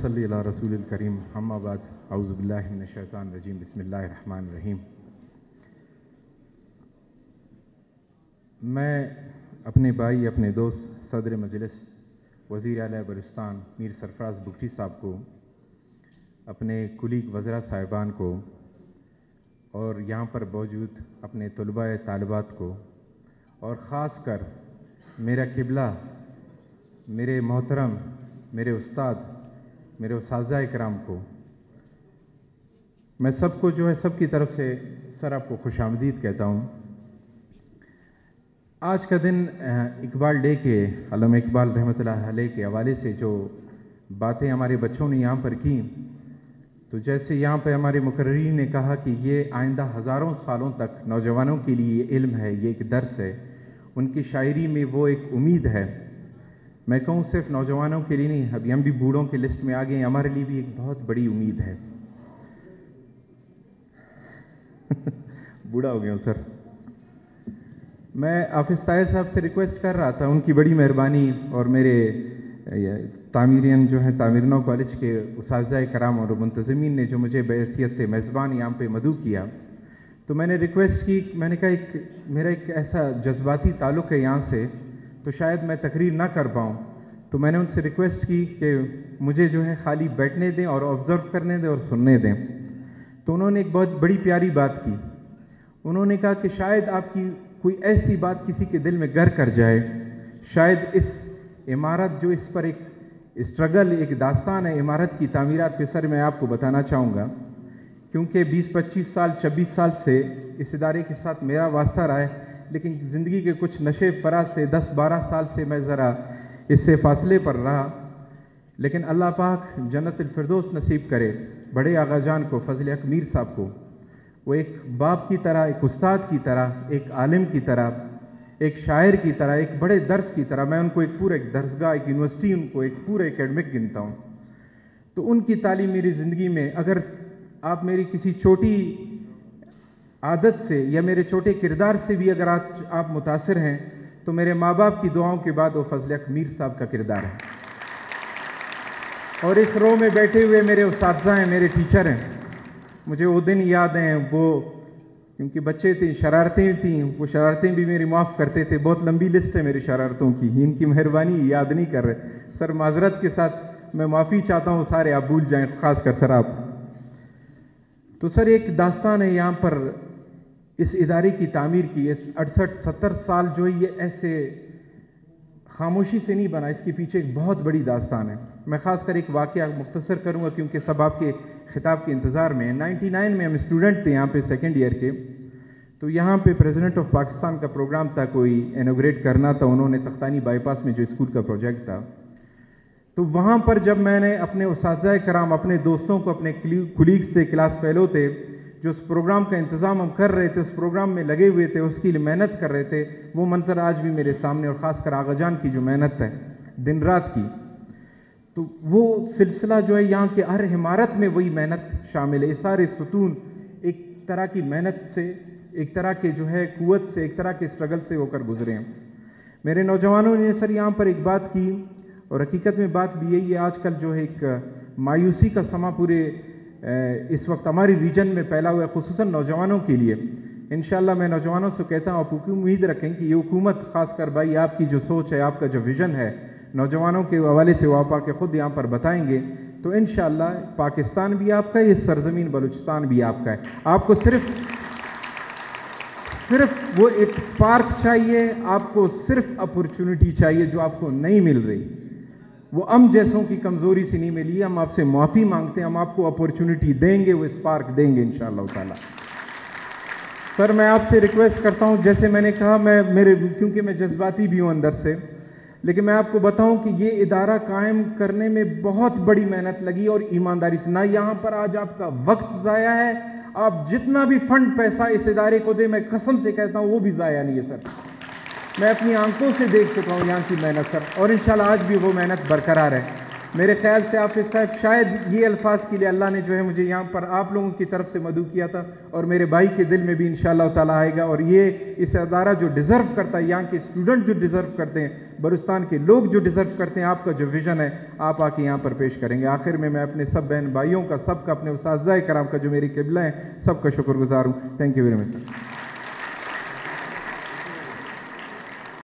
صلی علی رسول الکریم اما بعد اعوذ باللہ من الشیطان الرجیم بسم اللہ الرحمن الرحیم۔ میں اپنے بھائی اپنے دوست صدر مجلس وزیر اعلیٰ بلوچستان میر سرفراز بگٹی صاحب کو، اپنے کلیگ وزراء صاحبان کو اور یہاں پر موجود اپنے طلباء طالبات کو اور خاص کر میرا قبلہ میرے محترم میرے استاد میرے اساتذہ کرام کو، میں سب کو جو ہے سب کی طرف سے سر آپ کو خوش آمدید کہتا ہوں۔ آج کا دن اقبال ڈے کے، علامہ اقبال رحمۃ اللہ علیہ کے حوالے سے جو باتیں ہمارے بچوں نے یہاں پر کی، تو جیسے یہاں پہ ہمارے مقررین نے کہا کہ یہ آئندہ ہزاروں سالوں تک نوجوانوں کے لیے یہ علم ہے، یہ ایک درس ہے، ان کی شاعری میں وہ ایک امید ہے۔ میں کہوں صرف نوجوانوں کے لیے نہیں، ابھی ہم بھی بوڑھوں کے لسٹ میں آ گئے ہیں، ہمارے لیے بھی ایک بہت بڑی امید ہے۔ بوڑھا ہو گیا ہوں سر۔ میں حافظ طاہر صاحب سے ریکویسٹ کر رہا تھا، ان کی بڑی مہربانی اور میرے تعمیرین جو ہیں تعمیر نو کالج کے اساتذہ کرام اور منتظمین نے جو مجھے بحیثیت میزبان یہاں پہ مدعو کیا، تو میں نے ریکویسٹ کی، میں نے کہا میرا ایک ایسا جذباتی تعلق ہے یہاں سے، تو شاید میں تقریر نہ کر پاؤں، تو میں نے ان سے ریکویسٹ کی کہ مجھے جو ہے خالی بیٹھنے دیں اور آبزرو کرنے دیں اور سننے دیں۔ تو انہوں نے ایک بہت بڑی پیاری بات کی، انہوں نے کہا کہ شاید آپ کی کوئی ایسی بات کسی کے دل میں گھر کر جائے، شاید اس عمارت جو اس پر ایک اسٹرگل، ایک داستان ہے عمارت کی تعمیرات پہ، سر میں آپ کو بتانا چاہوں گا، کیونکہ 20-25 سال 26 سال سے اس ادارے کے ساتھ میرا واسطہ رہا ہے، لیکن زندگی کے کچھ نشے فراز سے 10-12 سال سے میں ذرا اس سے فاصلے پر رہا، لیکن اللہ پاک جنت الفردوس نصیب کرے بڑے آغا جان کو، فضل حق میر صاحب کو، وہ ایک باپ کی طرح، ایک استاد کی طرح، ایک عالم کی طرح، ایک شاعر کی طرح، ایک بڑے درس کی طرح، میں ان کو ایک پورا ایک درسگاہ، ایک یونیورسٹی ان کو ایک پورا اکیڈمک گنتا ہوں۔ تو ان کی تعلیم میری زندگی میں، اگر آپ میری کسی چھوٹی عادت سے یا میرے چھوٹے کردار سے بھی اگر آپ متاثر ہیں، تو میرے ماں باپ کی دعاؤں کے بعد وہ فضل حق میر صاحب کا کردار ہے، اور اس رو میں بیٹھے ہوئے میرے اساتذہ ہیں، میرے ٹیچر ہیں۔ مجھے وہ دن یاد ہیں، وہ کیونکہ بچے تھے، شرارتیں تھیں، وہ شرارتیں بھی میری معاف کرتے تھے، بہت لمبی لسٹ ہے میری شرارتوں کی، ان کی مہربانی یاد نہیں کر رہے سر، معذرت کے ساتھ میں معافی چاہتا ہوں، سارے آپ بھول جائیں، خاص کر سر آپ۔ تو سر ایک داستان ہے یہاں پر اس ادارے کی تعمیر کی، 68-70 سال جو ہے یہ ایسے خاموشی سے نہیں بنا، اس کے پیچھے ایک بہت بڑی داستان ہے۔ میں خاص کر ایک واقعہ مختصر کروں گا کیونکہ سب آپ کے خطاب کے انتظار میں ہیں۔ 99 میں ہم اسٹوڈنٹ تھے یہاں پہ سیکنڈ ایئر کے، تو یہاں پہ پریزیڈنٹ آف پاکستان کا پروگرام تھا، کوئی انوگریٹ کرنا تھا، انہوں نے تختانی بائی پاس میں جو اسکول کا پروجیکٹ تھا، تو وہاں پر جب میں نے اپنے اساتذہ کرام، اپنے دوستوں کو، اپنے کلیگز تھے، کلاس فیلو تھے، جو اس پروگرام کا انتظام ہم کر رہے تھے، اس پروگرام میں لگے ہوئے تھے، اس کے لیے محنت کر رہے تھے، وہ منظر آج بھی میرے سامنے، اور خاص کر آغا جان کی جو محنت ہے دن رات کی، تو وہ سلسلہ جو ہے یہاں کے ہر عمارت میں وہی محنت شامل ہے۔ یہ سارے ستون ایک طرح کی محنت سے، ایک طرح کے جو ہے قوت سے، ایک طرح کے اسٹرگل سے ہو کر گزرے ہیں۔ میرے نوجوانوں نے سر یہاں پر ایک بات کی، اور حقیقت میں بات بھی یہی ہے، آج کل جو ہے ایک مایوسی کا سما پورے اس وقت ہماری ریجن میں پھیلا ہوا ہے، خصوصاً نوجوانوں کے لیے۔ انشاءاللہ میں نوجوانوں سے کہتا ہوں، آپ امید رکھیں کہ یہ حکومت، خاص کر بھائی آپ کی جو سوچ ہے، آپ کا جو ویژن ہے نوجوانوں کے حوالے سے، وہ آپ آ کے خود یہاں پر بتائیں گے، تو انشاءاللہ پاکستان بھی آپ کا ہے، یہ سرزمین بلوچستان بھی آپ کا ہے۔ آپ کو صرف وہ ایک سپارک چاہیے، آپ کو صرف اپورچونٹی چاہیے جو آپ کو نہیں مل رہی، وہ ہم جیسوں کی کمزوری سے نہیں ملی، ہم آپ سے معافی مانگتے ہیں، ہم آپ کو اپورچونٹی دیں گے، وہ اسپارک دیں گے انشاءاللہ تعالی۔ سر میں آپ سے ریکویسٹ کرتا ہوں، جیسے میں نے کہا، کیونکہ میں جذباتی بھی ہوں اندر سے، لیکن میں آپ کو بتاؤں کہ یہ ادارہ قائم کرنے میں بہت بڑی محنت لگی، اور ایمانداری سے، نہ یہاں پر آج آپ کا وقت ضائع ہے، آپ جتنا بھی فنڈ پیسہ اس ادارے کو دیں، میں قسم سے کہتا ہوں وہ بھی ضائع نہیں ہے سر، میں اپنی آنکھوں سے دیکھ چکا ہوں یہاں کی محنت سر، اور انشاءاللہ آج بھی وہ محنت برقرار ہے۔ میرے خیال سے حافظ صاحب شاید یہ الفاظ کے لیے اللہ نے جو ہے مجھے یہاں پر آپ لوگوں کی طرف سے مدعو کیا تھا، اور میرے بھائی کے دل میں بھی انشاءاللہ تعالیٰ آئے گا، اور یہ اس ادارہ جو ڈیزرو کرتا ہے، یہاں کے اسٹوڈنٹ جو ڈیزرو کرتے ہیں، بلوچستان کے لوگ جو ڈیزرو کرتے ہیں، آپ کا جو ویژن ہے آپ آ کے یہاں پر پیش کریں گے۔ آخر میں اپنے سب بہن بھائیوں کا، سب کا، اپنے اساتذہ کرام کا جو میری قبلہ ہیں، سب کا شکر گزار ہوں۔ Thank you very much sir.